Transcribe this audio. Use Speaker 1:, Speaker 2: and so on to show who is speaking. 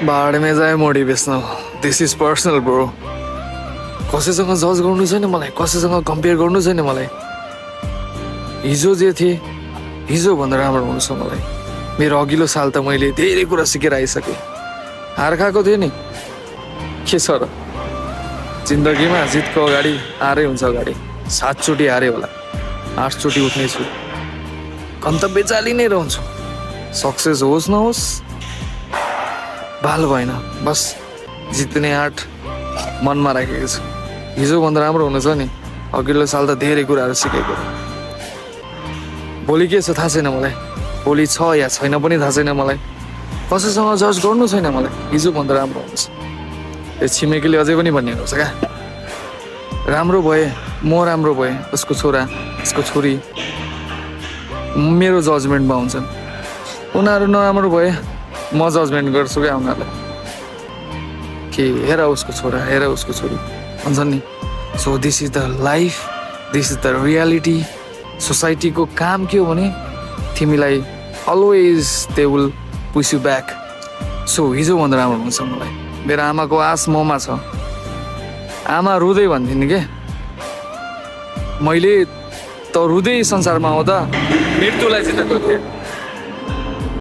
Speaker 1: भाड में जाए motivational this is personal bro कसैसँग जज गर्नु छैन मलाई कसैसँग कम्पेयर गर्नु छैन मलाई हिजो जे थिए हिजो भन्दा राम्रो हुनु छ मलाई मेरो अघिल्लो साल त मैले धेरै कुरा सिकेर आइसकेँ हार खाएको थिएँ नि के छ र जिन्दगीमा जितको अगाडि हारै हुन्छ अगाडि 7 चोटि हारे होला 8 चोटि उठ्नेछु गन्तव्य चाली नै रहन्छु सक्सेस होस् नहोस् बाल भएन बस जित्ने आँट मनमा राखेको छु हिजो भन्दा राम्रो हुनु छ नि अघिल्लो साल त धेरै कुराहरू सिकेको भोलि के छ थाहा छैन मलाई भोलि छ या छैन पनि थाहा छैन मलाई कसैसँग जज गर्नु छैन मलाई हिजो भन्दा राम्रो हुन्छ त्यो छिमेकीले अझै पनि भनिएको छ क्या राम्रो भए म राम्रो भए उसको छोरा उसको छोरी मेरो जजमेन्टमा हुन्छन् उनीहरू नराम्रो भए म जजमेन्ट गर्छु क्या उनीहरूलाई कि हेर उसको छोरा हेर उसको छोरी भन्छन् नि so this is the life this is the reality सोसाइटीको काम के हो भने तिमीलाई always they will push you back so हिजो भन्दा राम्रो हुन्छ मलाई मेरो आमाको आश ममा छ आमा रुँदै भन्थिन् के मैले त रुँदै संसारमा आउँदा मृत्युलाई जितेको थिएँ